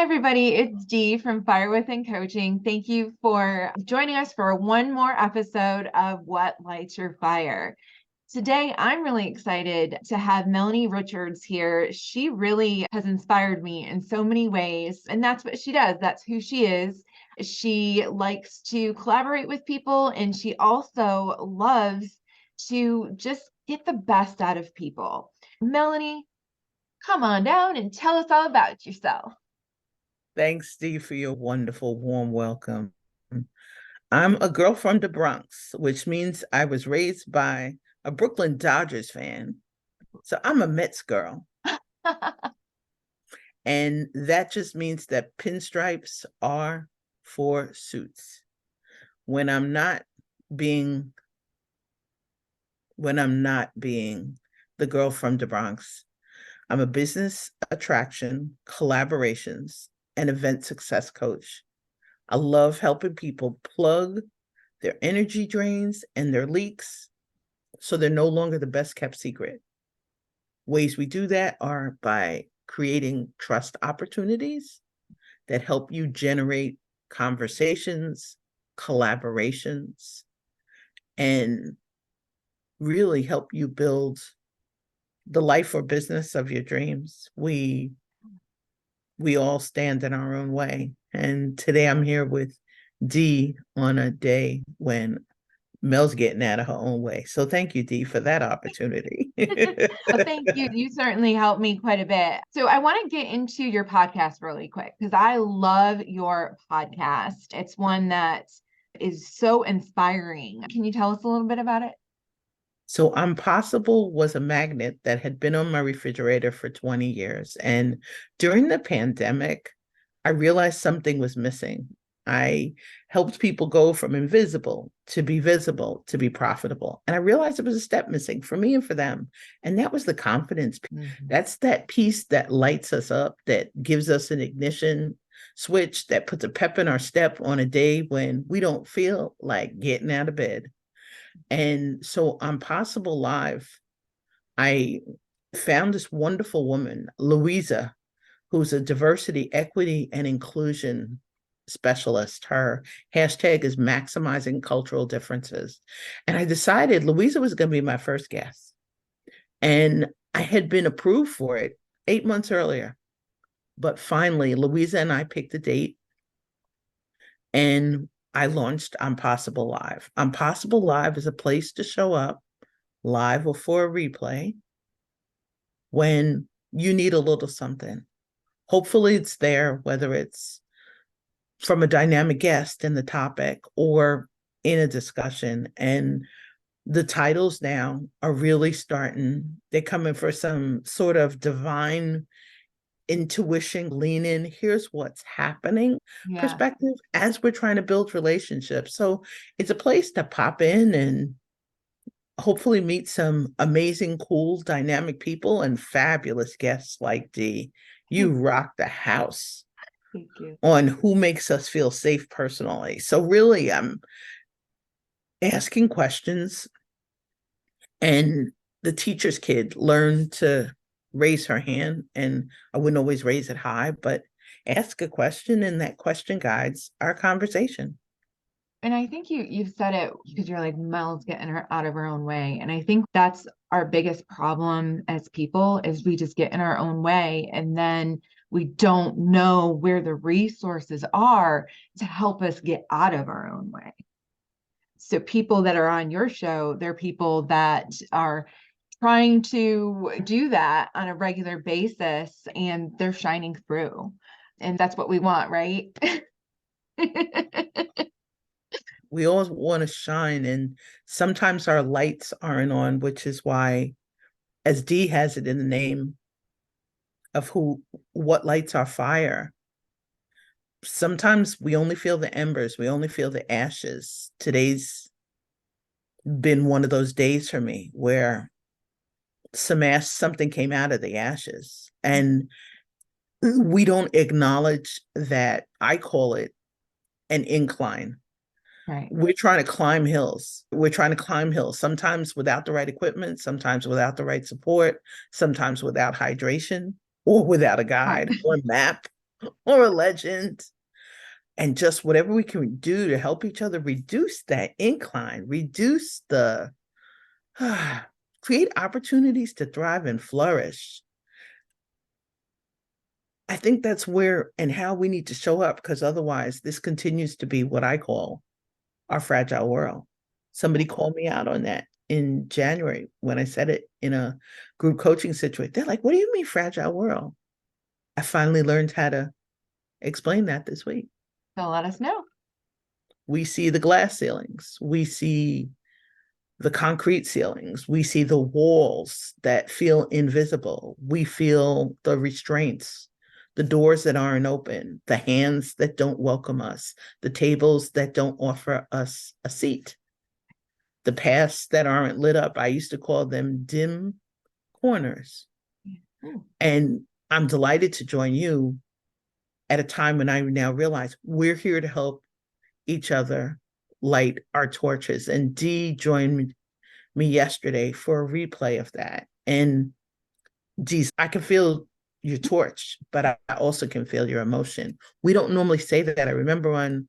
everybody. It's Dee from Fire Within Coaching. Thank you for joining us for one more episode of What Lights Your Fire. Today, I'm really excited to have Melanie Richards here. She really has inspired me in so many ways, and that's what she does. That's who she is. She likes to collaborate with people, and she also loves to just get the best out of people. Melanie, come on down and tell us all about yourself. Thanks, Steve, for your wonderful, warm welcome. I'm a girl from the Bronx, which means I was raised by a Brooklyn Dodgers fan. So I'm a Mets girl. And that just means that pinstripes are for suits. When I'm not being the girl from the Bronx, I'm a business attraction, collaborations, and event success coach. I love helping people plug their energy drains and their leaks so they're no longer the best kept secret. Ways we do that are by creating trust opportunities that help you generate conversations, collaborations, and really help you build the life or business of your dreams. We all stand in our own way. And today I'm here with Dee on a day when Mel's getting out of her own way. So thank you, Dee, for that opportunity. Well, thank you. You certainly helped me quite a bit. So I want to get into your podcast really quick because I love your podcast. It's one that is so inspiring. Can you tell us a little bit about it? So Impossible was a magnet that had been on my refrigerator for 20 years. And during the pandemic, I realized something was missing. I helped people go from invisible to be visible to be profitable. And I realized there was a step missing for me and for them. And that was the confidence. That's that piece that lights us up, that gives us an ignition switch, that puts a pep in our step on a day when we don't feel like getting out of bed. And so on Possible Live, I found this wonderful woman, Louisa, who's a diversity, equity, and inclusion specialist. Her hashtag is maximizing cultural differences. And I decided Louisa was going to be my first guest. And I had been approved for it 8 months earlier. But finally, Louisa and I picked a date and I launched Impossible Live. Impossible Live is a place to show up live or for a replay when you need a little something. Hopefully it's there, whether it's from a dynamic guest in the topic or in a discussion. And the titles now are really starting, they're coming for some sort of divine intuition, lean in, here's what's happening perspective as we're trying to build relationships. So it's a place to pop in and hopefully meet some amazing, cool, dynamic people and fabulous guests like Dee. You rock the house. Thank you. On who makes us feel safe personally. So really, I'm asking questions, and the teacher's kid learned to raise her hand, and I wouldn't always raise it high, but ask a question, and that question guides our conversation. And I think you've said it because you're like, Mel's getting her out of her own way. And I think that's our biggest problem as people is we just get in our own way and then we don't know where the resources are to help us get out of our own way. So people that are on your show, they're people that are trying to do that on a regular basis and they're shining through. And that's what we want, right? We all want to shine, and sometimes our lights aren't on, which is why, as Dee has it in the name of what lights our fire, sometimes we only feel the embers, we only feel the ashes. Today's been one of those days for me where something came out of the ashes, and we don't acknowledge that. I call it an incline. Right. We're trying to climb hills. Sometimes without the right equipment, sometimes without the right support, sometimes without hydration or without a guide or map. or a legend, and just whatever we can do to help each other reduce that incline, reduce the create opportunities to thrive and flourish. I think that's where and how we need to show up, because otherwise this continues to be what I call our fragile world. Somebody called me out on that in January when I said it in a group coaching situation. They're like, what do you mean fragile world? I finally learned how to explain that this week. So let us know. We see the glass ceilings. We see the concrete ceilings. We see the walls that feel invisible. We feel the restraints, the doors that aren't open, the hands that don't welcome us, the tables that don't offer us a seat, the paths that aren't lit up. I used to call them dim corners. Ooh. And I'm delighted to join you at a time when I now realize we're here to help each other light our torches. And Dee joined me yesterday for a replay of that. And Dee, I can feel your torch, but I also can feel your emotion. We don't normally say that. I remember on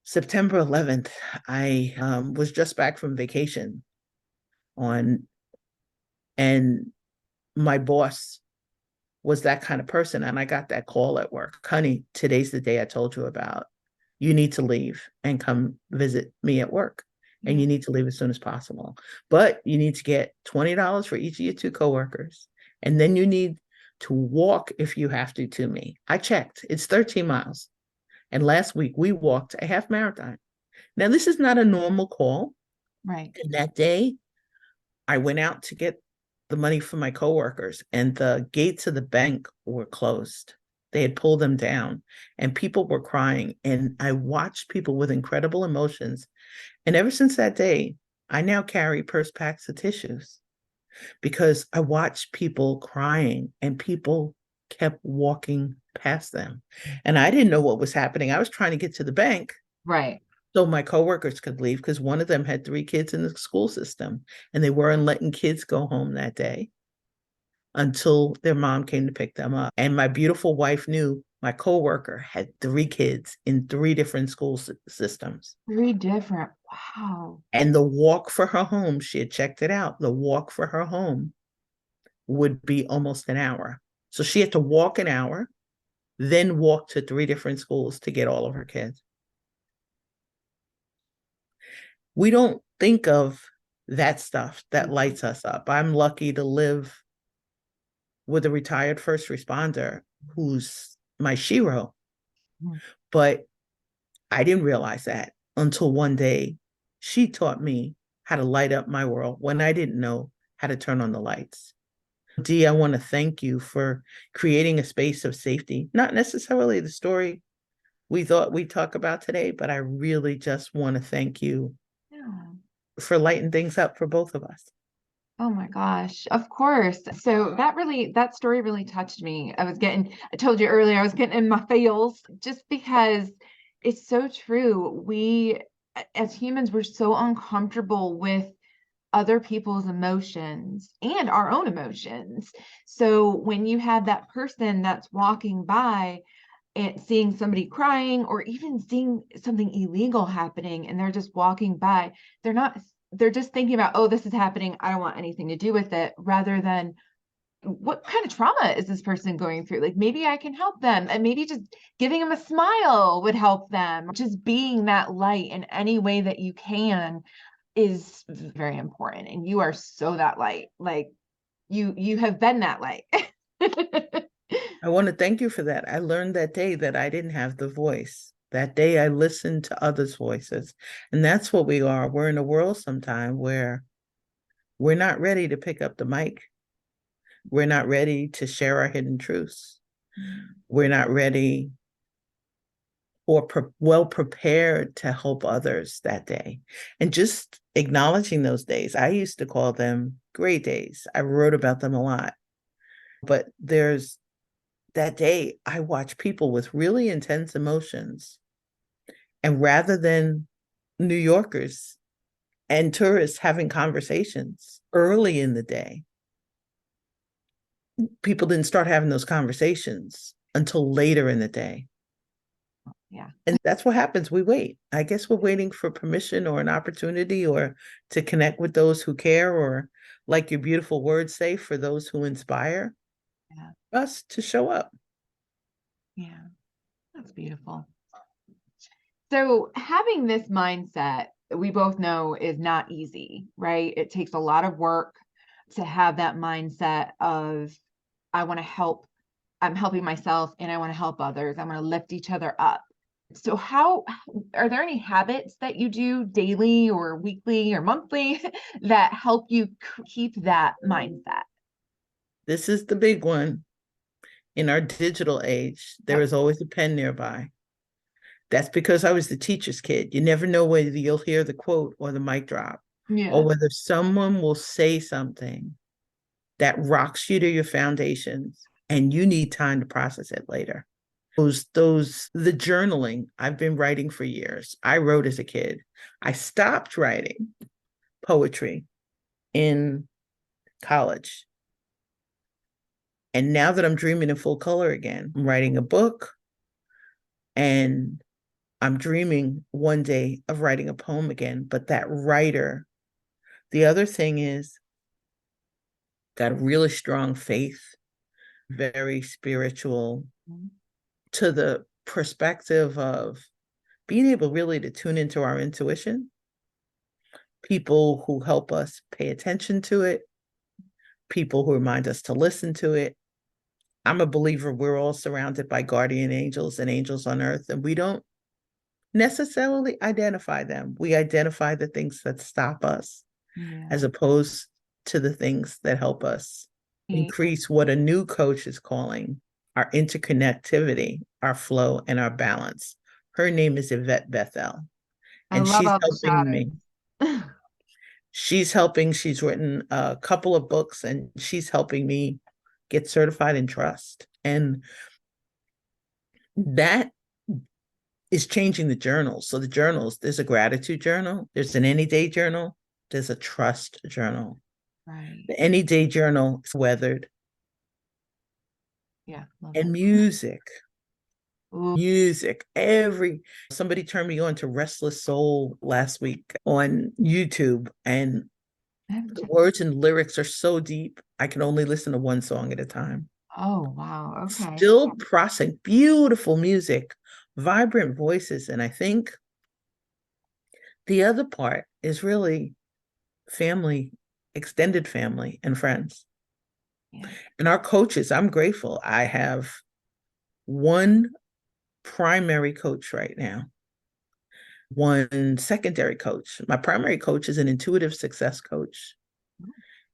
September 11th, I was just back from vacation on, and my boss was that kind of person. And I got that call at work. Honey, today's the day I told you about. You need to leave and come visit me at work. And you need to leave as soon as possible. But you need to get $20 for each of your two coworkers. And then you need to walk if you have to me. I checked. It's 13 miles. And last week we walked a half marathon. Now, this is not a normal call. Right. And that day, I went out to get the money for my coworkers, and the gates of the bank were closed. They had pulled them down, and people were crying. And I watched people with incredible emotions. And ever since that day, I now carry purse packs of tissues because I watched people crying and people kept walking past them. And I didn't know what was happening. I was trying to get to the bank Right. so my coworkers could leave, because one of them had 3 kids in the school system and they weren't letting kids go home that day until their mom came to pick them up. And my beautiful wife knew my coworker had 3 kids in 3 different school systems. 3 different. Wow. And the walk for her home, she had checked it out, the walk for her home would be almost an hour. So she had to walk an hour, then walk to 3 different schools to get all of her kids. We don't think of that stuff that lights us up. I'm lucky to live with a retired first responder who's my shero, but I didn't realize that until one day she taught me how to light up my world when I didn't know how to turn on the lights. Dee, I want to thank you for creating a space of safety, not necessarily the story we thought we'd talk about today, but I really just want to thank you Yeah. for lighting things up for both of us. Oh my gosh, of course. So that story really touched me. I told you earlier, I was getting in my feels just because it's so true. As humans, we're so uncomfortable with other people's emotions and our own emotions. So when you have that person that's walking by and seeing somebody crying or even seeing something illegal happening and they're just walking by, they're not they're just thinking about, oh, this is happening, I don't want anything to do with it, rather than what kind of trauma is this person going through? Like maybe I can help them, and maybe just giving them a smile would help them. Just being that light in any way that you can is very important, and you are so that light. Like you have been that light. I want to thank you for that. I learned that day that I didn't have the voice. That day I listened to others' voices. And that's what we are. We're in a world sometime where we're not ready to pick up the mic. We're not ready to share our hidden truths. We're not ready or well prepared to help others that day. And just acknowledging those days, I used to call them gray days. I wrote about them a lot. But there's that day I watch people with really intense emotions. And rather than New Yorkers and tourists having conversations early in the day, people didn't start having those conversations until later in the day. Yeah. And that's what happens. We wait. I guess we're waiting for permission or an opportunity or to connect with those who care, or like your beautiful words say, for those who inspire Yeah. us to show up. Yeah. That's beautiful. So having this mindset, we both know is not easy, right? It takes a lot of work to have that mindset of, I want to help, I'm helping myself and I want to help others. I want to lift each other up. So how are there any habits that you do daily or weekly or monthly that help you keep that mindset? This is the big one. In our digital age, there Yep. is always a pen nearby. That's because I was the teacher's kid. You never know whether you'll hear the quote or the mic drop, or Yeah. whether someone will say something that rocks you to your foundations and you need time to process it later. The journaling I've been writing for years. I wrote as a kid. I stopped writing poetry in college. And now that I'm dreaming in full color again, I'm writing a book, and I'm dreaming one day of writing a poem again. But that writer, the other thing is, got a really strong faith, very spiritual, Mhm. to the perspective of being able really to tune into our intuition, people who help us pay attention to it, people who remind us to listen to it. I'm a believer we're all surrounded by guardian angels and angels on earth, and we don't necessarily identify them. We identify the things that stop us Yeah. as opposed to the things that help us increase what a new coach is calling our interconnectivity, our flow, and our balance. Her name is Yvette Bethel, I and love she's all the helping me. shadows. She's written a couple of books, and she's helping me get certified in trust. And that is changing the journals. So the journals, there's a gratitude journal, there's an any day journal, there's a trust journal. Right. The any day journal is weathered. Yeah. Love And it. music, Ooh, music. Somebody turned me on to Restless Soul last week on YouTube, and I haven't the checked. words and lyrics are so deep, I can only listen to one song at a time. Oh, wow. Okay. Still processing beautiful music, vibrant voices. And I think the other part is really family, extended family, and friends. Yeah. And our coaches, I'm grateful. I have one primary coach right now, one secondary coach. My primary coach is an intuitive success coach.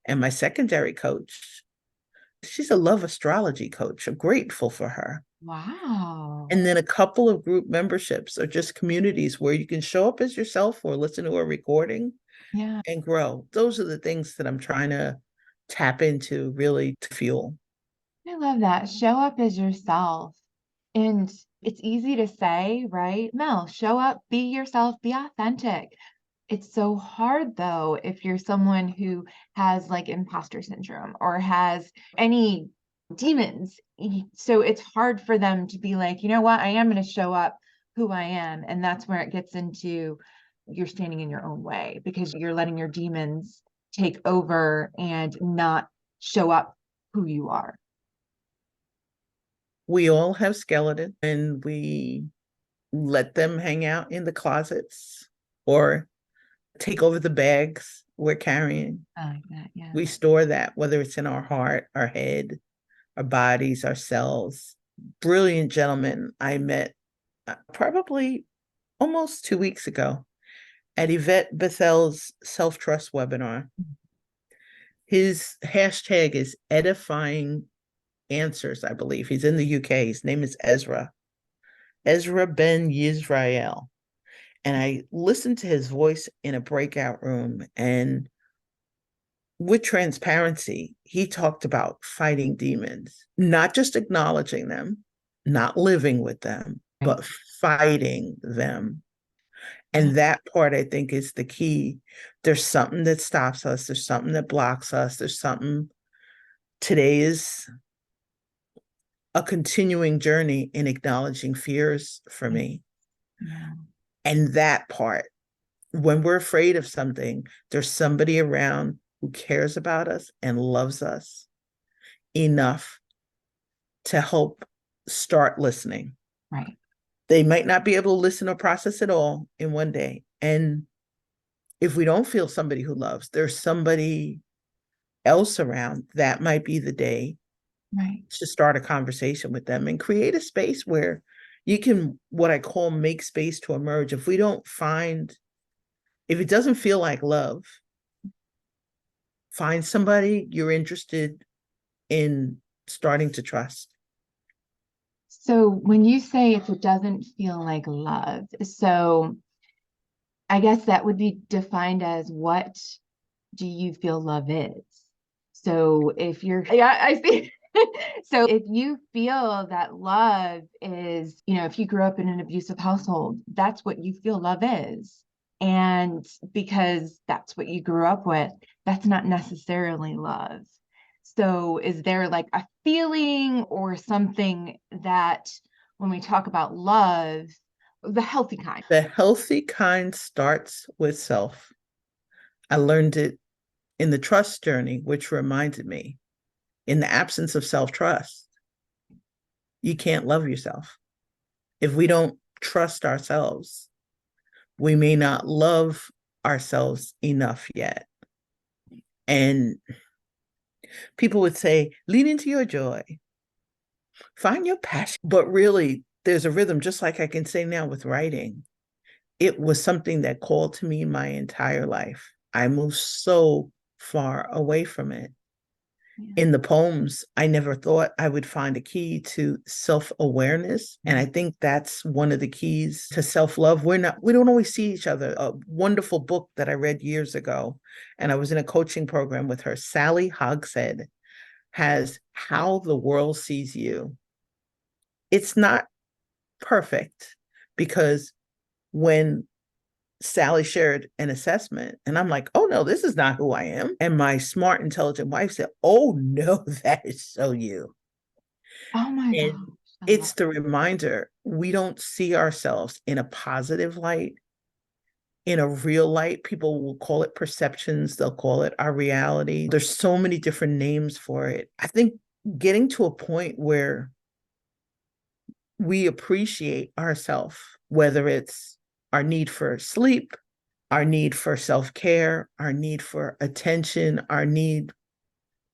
And my secondary coach, she's a love astrology coach. I'm grateful for her. Wow. And then a couple of group memberships or just communities where you can show up as yourself or listen to a recording Yeah. and grow. Those are the things that I'm trying to tap into really to fuel. I love that. Show up as yourself. And it's easy to say, right? Mel, show up, be yourself, be authentic. It's so hard though, if you're someone who has like imposter syndrome or has any demons. So it's hard for them to be like, you know what, I am going to show up who I am. And that's where it gets into you're standing in your own way because you're letting your demons take over and not show up who you are. We all have skeletons, and we let them hang out in the closets or take over the bags we're carrying. I like that. Yeah. We store that, whether it's in our heart, our head, our bodies, our cells. Brilliant gentleman I met probably almost 2 weeks ago at Yvette Bethel's self trust webinar. His hashtag is edifying answers, I believe. He's in the UK. His name is Ezra Ben Yisrael. And I listened to his voice in a breakout room, and with transparency, he talked about fighting demons, not just acknowledging them, not living with them, Right. but fighting them. Yeah. And that part, I think, is the key. There's something that stops us, there's something that blocks us, there's something. Today is a continuing journey in acknowledging fears for me. Yeah. And that part, when we're afraid of something, there's somebody around who cares about us and loves us enough to help start listening. Right. They might not be able to listen or process it all in one day. And if we don't feel somebody who loves, there's somebody else around. That might be the day Right. to start a conversation with them and create a space where you can, what I call, make space to emerge. If we don't find, if it doesn't feel like love, find somebody you're interested in starting to trust. So when you say if it doesn't feel like love, so I guess that would be defined as what do you feel love is? So if you're, yeah, I see. So if you feel that love is, if you grew up in an abusive household, that's what you feel love is. And because that's what you grew up with, that's not necessarily love. So is there like a feeling or something that when we talk about love, the healthy kind? The healthy kind starts with self. I learned it in the trust journey, which reminded me, in the absence of self trust, you can't love yourself. If we don't trust ourselves, we may not love ourselves enough yet. And people would say, lean into your joy, find your passion. But really, there's a rhythm, just like I can say now with writing. It was something that called to me my entire life. I moved so far away from it. Yeah. In the poems, I never thought I would find a key to self-awareness. And I think that's one of the keys to self-love. We don't always see each other. A wonderful book that I read years ago, and I was in a coaching program with her, Sally Hogshead, has How the World Sees You. It's not perfect because when Sally shared an assessment, and I'm like, oh no, this is not who I am. And my smart, intelligent wife said, oh no, that is so you. Oh my gosh. And I love it's the reminder we don't see ourselves in a positive light, in a real light. People will call it perceptions, they'll call it our reality. There's so many different names for it. I think getting to a point where we appreciate ourselves, whether it's our need for sleep, our need for self-care, our need for attention, our need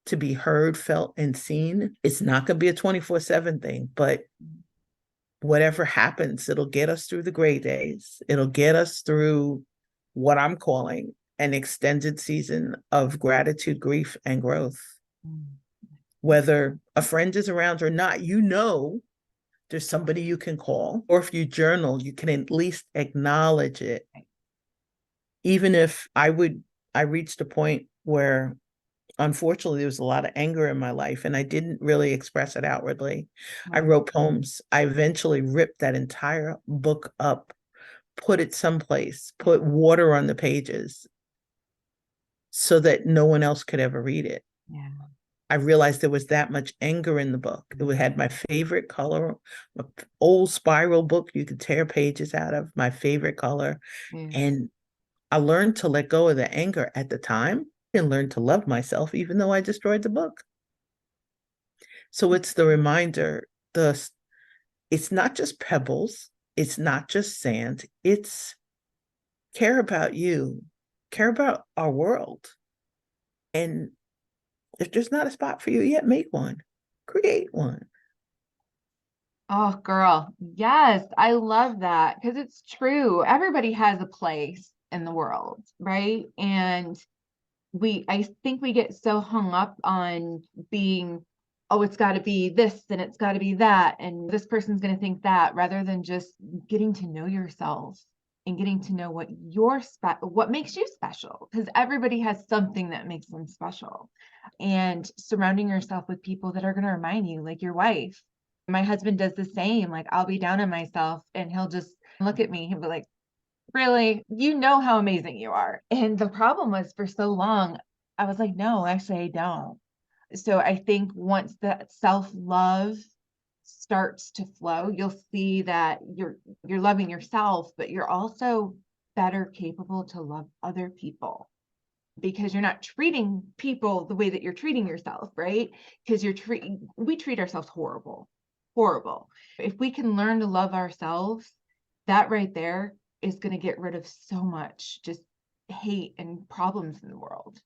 to be heard, felt, and seen. It's not going to be a 24/7 thing, but whatever happens, it'll get us through the gray days. It'll get us through what I'm calling an extended season of gratitude, grief, and growth. Whether a friend is around or not, there's somebody you can call, or if you journal, you can at least acknowledge it. Even if I reached a point where unfortunately there was a lot of anger in my life and I didn't really express it outwardly. I wrote poems. I eventually ripped that entire book up, put it someplace, put water on the pages so that no one else could ever read it. Yeah. I realized there was that much anger in the book. It had my favorite color, an old spiral book you could tear pages out of, my favorite color. Yeah. And I learned to let go of the anger at the time and learn to love myself, even though I destroyed the book. So it's the reminder, it's not just pebbles, it's not just sand, it's care about you, care about our world. And if there's not a spot for you yet, make one, create one. Oh, girl. Yes, I love that because it's true. Everybody has a place in the world, right? And I think we get so hung up on being, oh, it's got to be this and it's got to be that, and this person's going to think that, rather than just getting to know yourself and getting to know what makes you special, because everybody has something that makes them special. And surrounding yourself with people that are going to remind you, like your wife. My husband does the same. Like I'll be down on myself and he'll just look at me. He'll be like, really, you know how amazing you are. And the problem was for so long, I was like, no, actually, I don't. So I think once that self-love starts to flow, you'll see that you're loving yourself, but you're also better capable to love other people because you're not treating people the way that you're treating yourself, right? Because we treat ourselves horrible, horrible. If we can learn to love ourselves, that right there is going to get rid of so much just hate and problems in the world.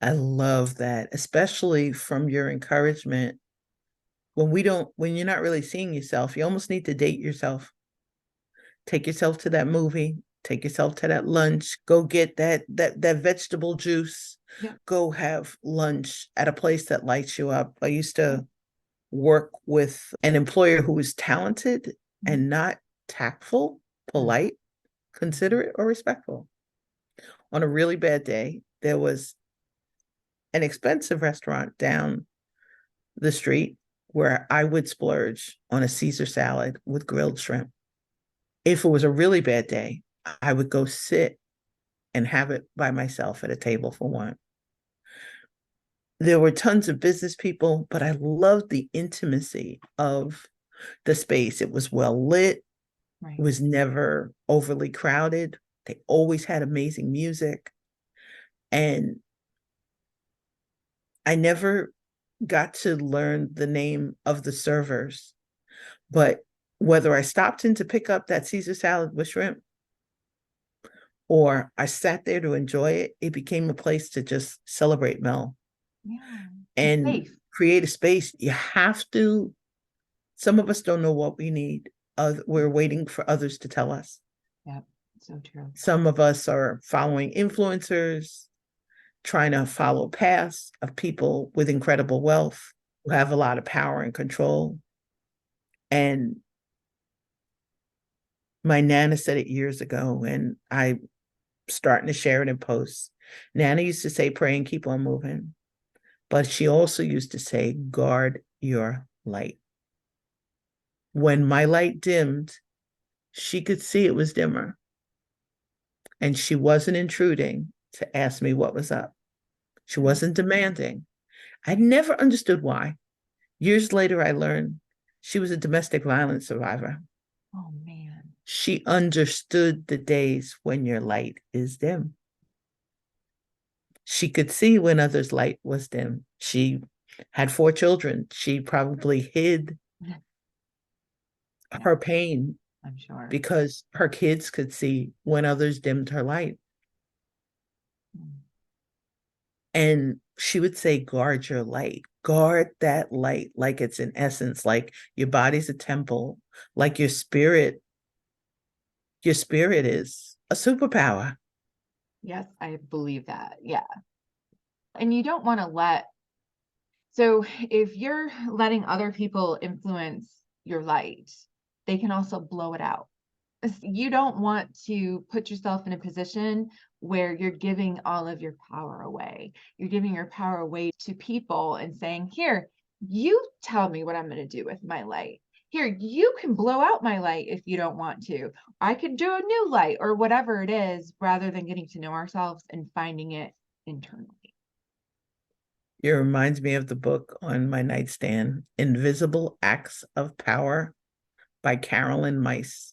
I love that, especially from your encouragement. When you're not really seeing yourself, you almost need to date yourself. Take yourself to that movie, take yourself to that lunch, go get that vegetable juice, Yeah. go have lunch at a place that lights you up. I used to work with an employer who was talented and not tactful, polite, considerate, or respectful. On a really bad day, there was an expensive restaurant down the street where I would splurge on a Caesar salad with grilled shrimp. If it was a really bad day, I would go sit and have it by myself at a table for one. There were tons of business people, but I loved the intimacy of the space. It was well lit, Right. was never overly crowded. They always had amazing music. And I never got to learn the name of the servers, but whether I stopped in to pick up that Caesar salad with shrimp or I sat there to enjoy it, it became a place to just celebrate Mel Yeah. and Safe. create a space. You have to, some of us don't know what we need. We're waiting for others to tell us. Yep. So true. Some of us are following influencers, trying to follow paths of people with incredible wealth who have a lot of power and control. And my Nana said it years ago, and I'm starting to share it in posts. Nana used to say, pray and keep on moving. But she also used to say, guard your light. When my light dimmed, she could see it was dimmer. And she wasn't intruding to ask me what was up. She wasn't demanding. I never understood why. Years later, I learned she was a domestic violence survivor. Oh man. She understood the days when your light is dim. She could see when others' light was dim. She had 4 children. She probably hid her pain I'm sure. because her kids could see when others dimmed her light. And she would say, guard your light, guard that light, like it's in essence, like your body's a temple, like your spirit is a superpower. Yes, I believe that. Yeah. And you don't want to so if you're letting other people influence your light, they can also blow it out. You don't want to put yourself in a position where you're giving all of your power away. You're giving your power away to people and saying, here, you tell me what I'm going to do with my light. Here, you can blow out my light if you don't want to. I could do a new light or whatever it is, rather than getting to know ourselves and finding it internally. It reminds me of the book on my nightstand, Invisible Acts of Power by Carolyn Myss.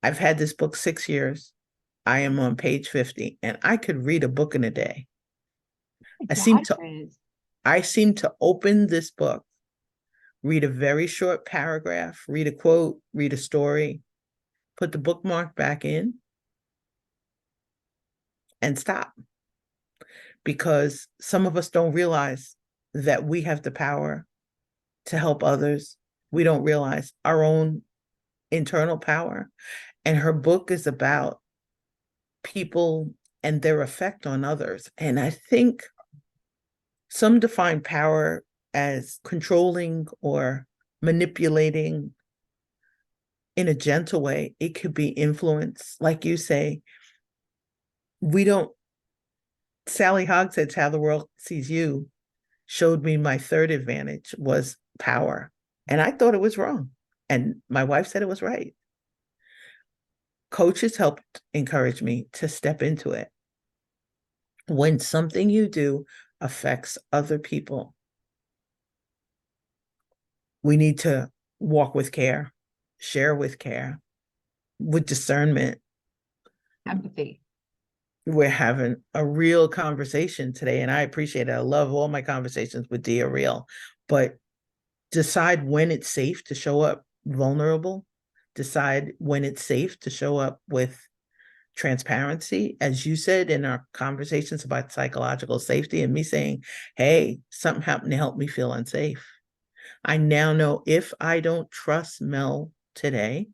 I've had this book 6 years. I am on page 50, and I could read a book in a day. I seem Dad to is. I seem to open this book, read a very short paragraph, read a quote, read a story, put the bookmark back in, and stop. Because some of us don't realize that we have the power to help others. We don't realize our own internal power. And her book is about people and their effect on others. And I think some define power as controlling or manipulating in a gentle way. It could be influence. Like you say, we don't, Sally Hogshead's How the World Sees You showed me my third advantage was power. And I thought it was wrong. And my wife said it was right. Coaches helped encourage me to step into it. When something you do affects other people, We need to walk with care, share with care, with discernment. Empathy. We're having a real conversation today, and I appreciate it. I love all my conversations with Dia real, but decide when it's safe to show up vulnerable, decide when it's safe to show up with transparency, as you said in our conversations about psychological safety, and me saying, hey, something happened to help me feel unsafe. I now know if I don't trust Mel today,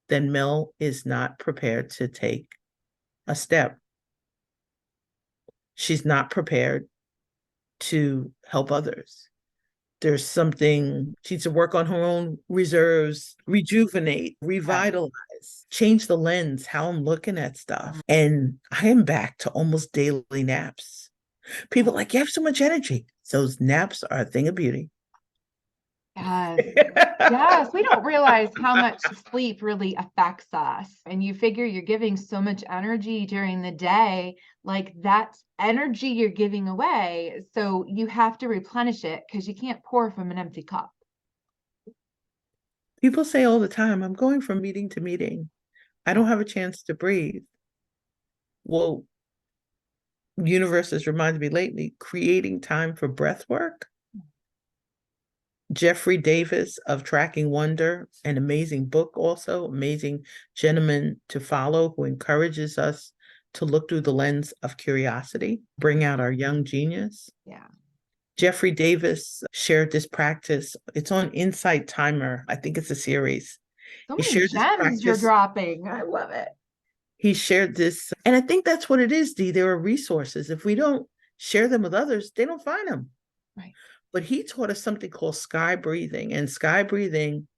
then Mel is not prepared to take a step. She's not prepared to help others. There's something she needs to work on her own reserves, rejuvenate, revitalize, change the lens, how I'm looking at stuff. And I am back to almost daily naps. People are like, you have so much energy. Those naps are a thing of beauty. Yes. Yes, we don't realize how much sleep really affects us. And you figure you're giving so much energy during the day, like that's energy you're giving away. So you have to replenish it because you can't pour from an empty cup. People say all the time, I'm going from meeting to meeting. I don't have a chance to breathe. Well, universe has reminded me lately, creating time for breath work. Jeffrey Davis of Tracking Wonder, an amazing book also, amazing gentleman to follow who encourages us to look through the lens of curiosity, bring out our young genius. Yeah. Jeffrey Davis shared this practice. It's on Insight Timer. I think it's a series. So He many shared this gems you're practice. dropping. I love it. He shared this, and I think that's what it is, Dee. There are resources. If we don't share them with others, they don't find them. Right. But he taught us something called sky breathing. And sky breathing,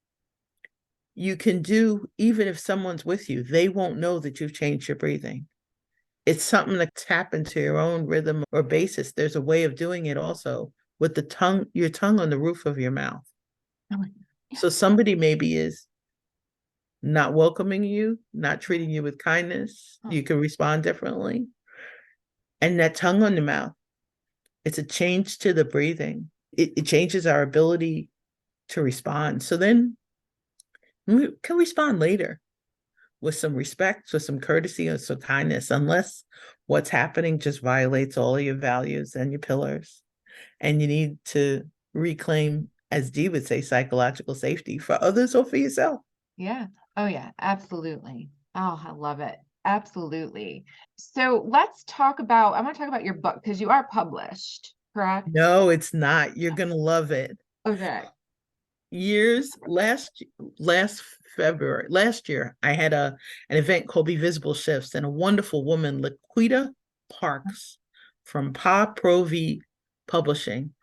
you can do even if someone's with you, they won't know that you've changed your breathing. It's something to tap into your own rhythm or basis. There's a way of doing it also with the tongue, your tongue on the roof of your mouth. Oh, yeah. So somebody maybe is not welcoming you, not treating you with kindness. You can respond differently. And that tongue on the mouth, it's a change to the breathing. It changes our ability to respond. So then we can respond later with some respect, with some courtesy, and some kindness, unless what's happening just violates all of your values and your pillars. And you need to reclaim, as Dee would say, psychological safety for others or for yourself. Yeah. Oh, yeah, absolutely. Oh, I love it. Absolutely. So let's talk about, I want to talk about your book because you are published, correct? No, it's not. You're going to love it. Okay. Last February, last year, I had an event called Be Visible Shifts, and a wonderful woman, Laquita Parks from Pa Provi Publishing,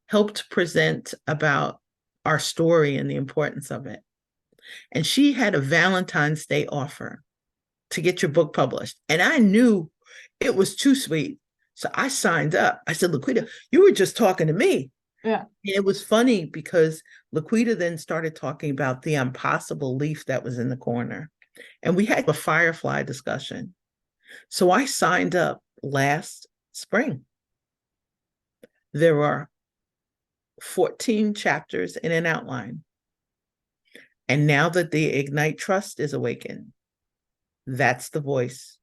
helped present about our story and the importance of it. And she had a Valentine's Day offer to get your book published. And I knew it was too sweet. So I signed up. I said, Laquita, you were just talking to me. Yeah. And it was funny because Laquita then started talking about the impossible leaf that was in the corner. And we had a firefly discussion. So I signed up last spring. There are 14 chapters in an outline. And now that the Ignite Trust is awakened, that's the voice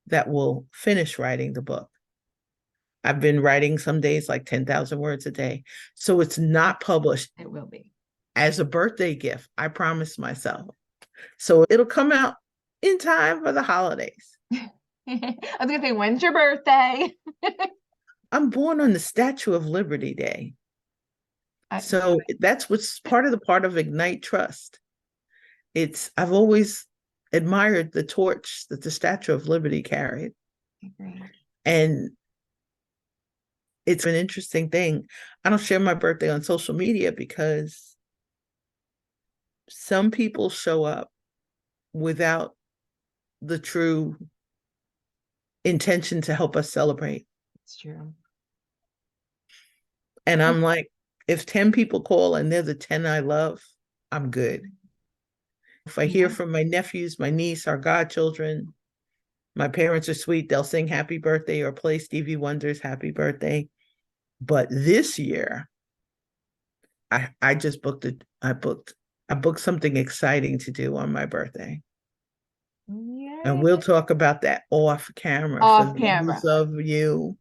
that will finish writing the book. I've been writing some days like 10,000 words a day. So it's not published. It will be. As a birthday gift, I promised myself. So it'll come out in time for the holidays. I was going to say, when's your birthday? I'm born on the Statue of Liberty Day. So that's what's part of Ignite Trust. I've always admired the torch that the Statue of Liberty carried. And it's an interesting thing. I don't share my birthday on social media because some people show up without the true intention to help us celebrate. It's true. And I'm like, if 10 people call and they're the 10 I love, I'm good. If I hear from my nephews, my niece, our godchildren, my parents are sweet, they'll sing happy birthday or play Stevie Wonder's happy birthday. But this year, I just booked it. I booked something exciting to do on my birthday. And Yay. we'll talk about that off camera for Off those camera. of you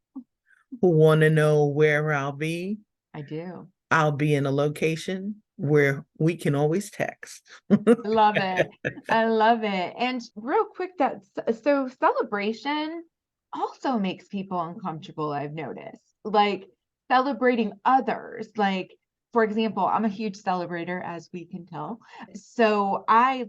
who want to know where I'll be. I do. I'll be in a location where we can always text. Love it. I love it. And real quick, so celebration also makes people uncomfortable, I've noticed. Like celebrating others. Like, for example, I'm a huge celebrator, as we can tell. So I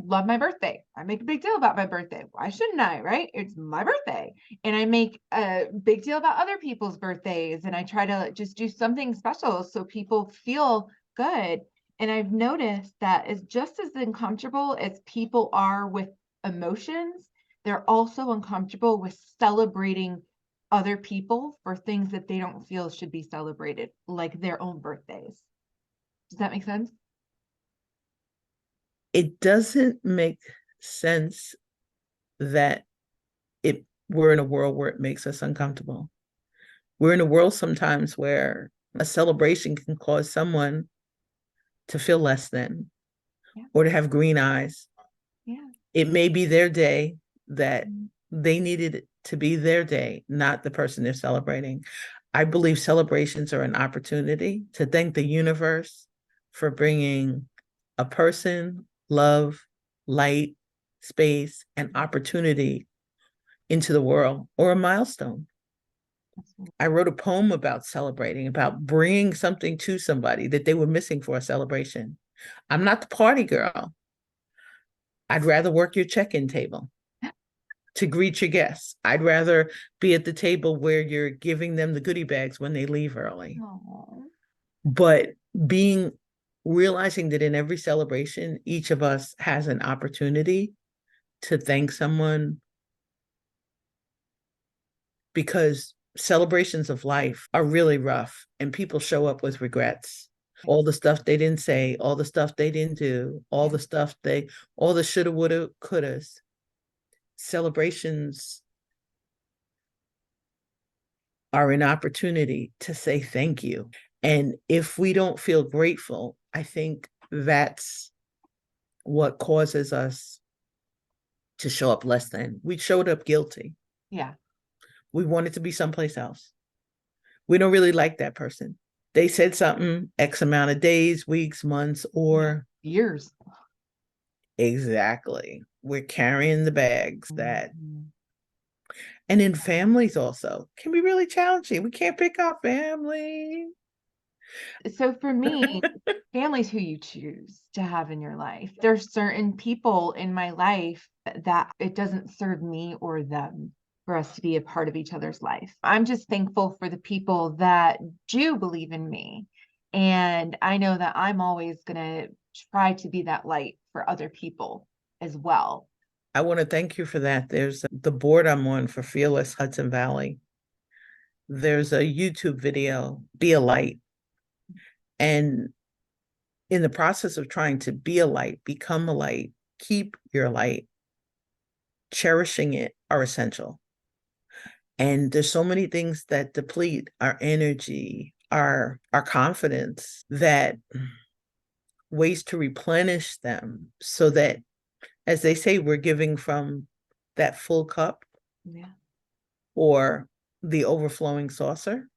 love my birthday. I make a big deal about my birthday. Why shouldn't I, right? It's my birthday. And I make a big deal about other people's birthdays. And I try to just do something special so people feel good. And I've noticed that is just as uncomfortable as people are with emotions, they're also uncomfortable with celebrating other people for things that they don't feel should be celebrated, like their own birthdays. Does that make sense? It doesn't make sense that we're in a world where it makes us uncomfortable. We're in a world sometimes where a celebration can cause someone to feel less than Yeah. or to have green eyes. Yeah. It may be their day that they needed it to be their day, not the person they're celebrating. I believe celebrations are an opportunity to thank the universe for bringing a person, love, light, space, and opportunity into the world or a milestone. I wrote a poem about celebrating, about bringing something to somebody that they were missing for a celebration. I'm not the party girl. I'd rather work your check-in table to greet your guests. I'd rather be at the table where you're giving them the goodie bags when they leave early. Aww. But being realizing that in every celebration, each of us has an opportunity to thank someone because celebrations of life are really rough and people show up with regrets. All the stuff they didn't say, all the stuff they didn't do, all the shoulda, woulda, couldas. Celebrations are an opportunity to say thank you. And if we don't feel grateful, I think that's what causes us to show up less than. We showed up guilty. Yeah. We wanted to be someplace else. We don't really like that person. They said something X amount of days, weeks, months, or years. Exactly. We're carrying the bags that, Mhm. and in families also can be really challenging. We can't pick our family. So for me, family's who you choose to have in your life. There's certain people in my life that it doesn't serve me or them for us to be a part of each other's life. I'm just thankful for the people that do believe in me. And I know that I'm always going to try to be that light for other people as well. I want to thank you for that. There's the board I'm on for Fearless Hudson Valley. There's a YouTube video, Be a Light. And in the process of trying to be a light, become a light, keep your light, cherishing it are essential. And there's so many things that deplete our energy, our confidence, that ways to replenish them so that, as they say, we're giving from that full cup Yeah. or the overflowing saucer.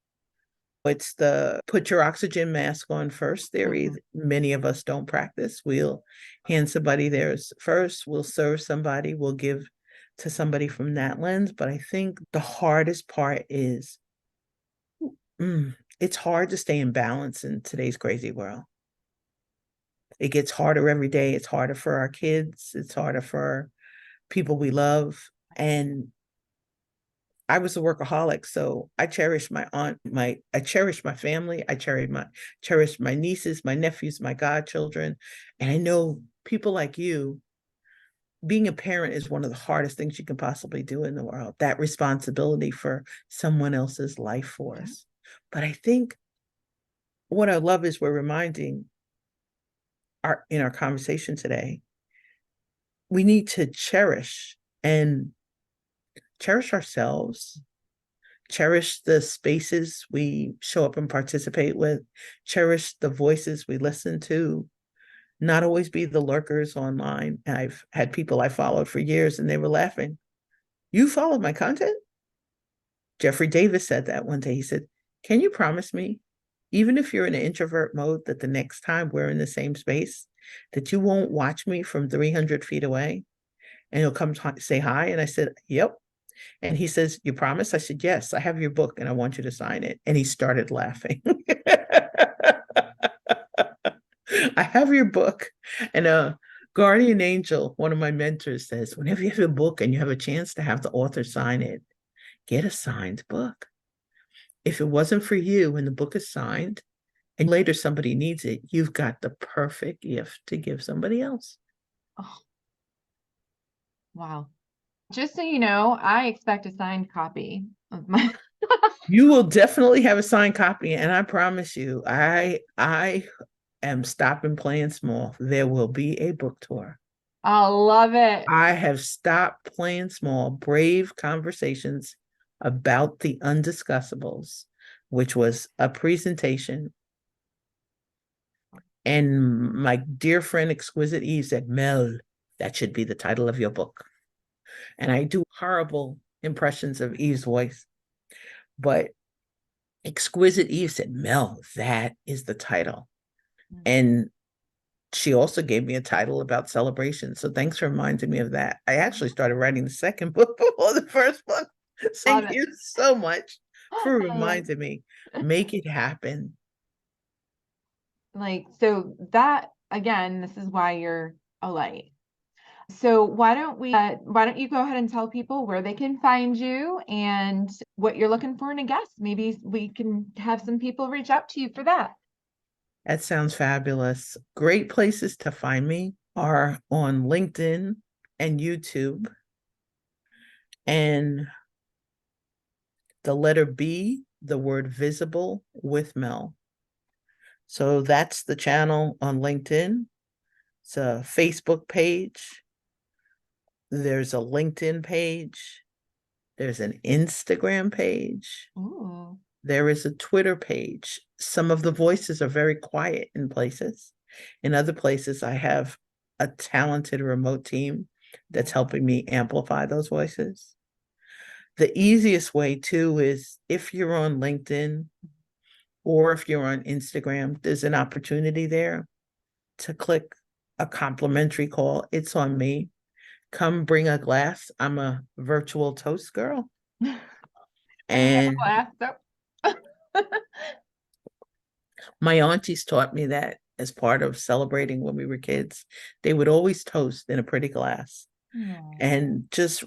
It's the put your oxygen mask on first theory. Many of us don't practice. We'll hand somebody theirs first, we'll serve somebody, we'll give to somebody from that lens. But I think the hardest part is it's hard to stay in balance in today's crazy world. It gets harder every day. It's harder for our kids. It's harder for people we love. And I was a workaholic, so I cherish my aunt, I cherish my family, I cherish my nieces, my nephews, my godchildren. And I know people like you, being a parent is one of the hardest things you can possibly do in the world, that responsibility for someone else's life force. But I think what I love is we're reminding in our conversation today, we need to cherish and cherish ourselves, cherish the spaces we show up and participate with, cherish the voices we listen to, not always be the lurkers online. I've had people I followed for years and they were laughing. You followed my content? Jeffrey Davis said that one day. He said, can you promise me, even if you're in an introvert mode, that the next time we're in the same space, that you won't watch me from 300 feet away and you'll come say hi? And I said, yep. And he says, you promise? I said, yes, I have your book and I want you to sign it. And he started laughing. I have your book. And guardian angel, one of my mentors, says, whenever you have a book and you have a chance to have the author sign it, get a signed book. If it wasn't for you and the book is signed and later somebody needs it, you've got the perfect gift to give somebody else. Oh, wow. Just so you know, I expect a signed copy of my. You will definitely have a signed copy, and I promise you, I am stopping playing small. There will be a book tour. I love it. I have stopped playing small. Brave Conversations About the Undiscussables, which was a presentation. And my dear friend Exquisite Eve said, Mel, that should be the title of your book. And I do horrible impressions of Eve's voice, but Exquisite Eve said, Mel, that is the title. And she also gave me a title about celebration. So thanks for reminding me of that. I actually started writing the second book before the first book. Thank you so much for reminding me. Make it happen. Like, so that, again, this is why you're a light. So why don't you go ahead and tell people where they can find you and what you're looking for in a guest? Maybe we can have some people reach out to you for that. That sounds fabulous. Great places to find me are on LinkedIn and YouTube. And the letter B, the word visible with Mel. So that's the channel on LinkedIn. It's a Facebook page. There's a LinkedIn page. There's an Instagram page. Ooh. There is a Twitter page. Some of the voices are very quiet in places. In other places, I have a talented remote team that's helping me amplify those voices. The easiest way, too, is if you're on LinkedIn or if you're on Instagram, there's an opportunity there to click a complimentary call. It's on me. Come bring a glass. I'm a virtual toast girl. And my aunties taught me that as part of celebrating when we were kids. They would always toast in a pretty glass. Aww. And just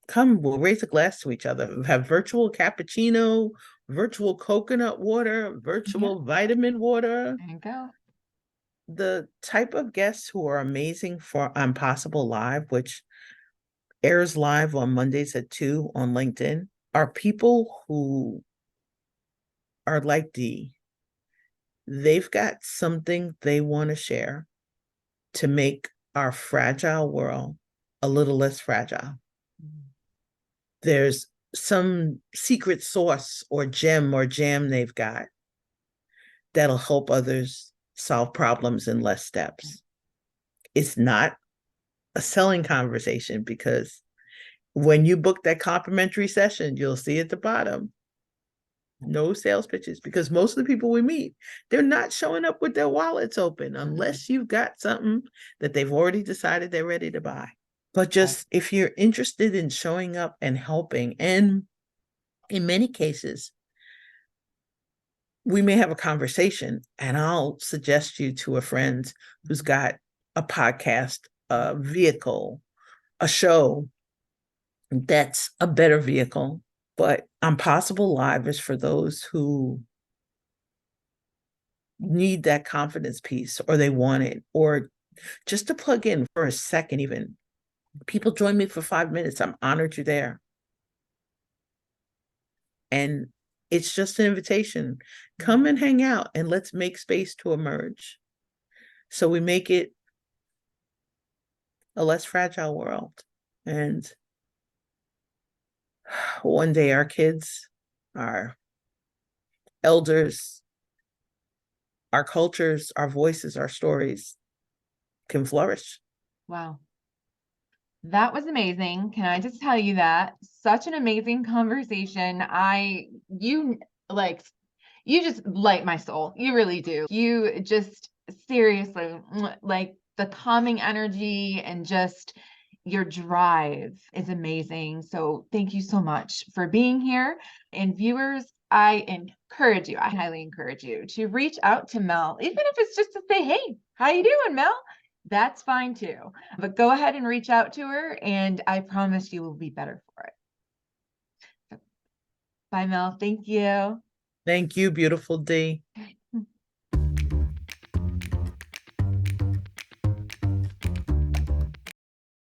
come, we'll raise a glass to each other. We'll have virtual cappuccino, virtual coconut water, virtual vitamin water. There you go. The type of guests who are amazing for Impossible Live, which airs live on Mondays at 2 on LinkedIn, are people who are like Dee. They've got something they want to share to make our fragile world a little less fragile. There's some secret sauce or gem or jam they've got that'll help others solve problems in less steps. It's not a selling conversation because when you book that complimentary session, you'll see at the bottom, no sales pitches, because most of the people we meet, they're not showing up with their wallets open unless you've got something that they've already decided they're ready to buy. But just if you're interested in showing up and helping, and in many cases, we may have a conversation and I'll suggest you to a friend who's got a podcast, a vehicle, a show that's a better vehicle. But Impossible Live is for those who need that confidence piece, or they want it, or just to plug in for a second. Even people join me for 5 minutes. I'm honored you're there. And it's just an invitation. Come and hang out and let's make space to emerge. So we make it a less fragile world. And one day our kids, our elders, our cultures, our voices, our stories can flourish. Wow. That was amazing. Can I just tell you that? Such an amazing conversation. You like, you just light my soul. You really do. You just seriously, like the calming energy and just your drive is amazing. So thank you so much for being here. And viewers, I encourage you, I highly encourage you to reach out to Mel, even if it's just to say, hey, how you doing, Mel? That's fine too. But go ahead and reach out to her, and I promise you will be better for it. Bye, Mel. Thank you. Thank you, beautiful D.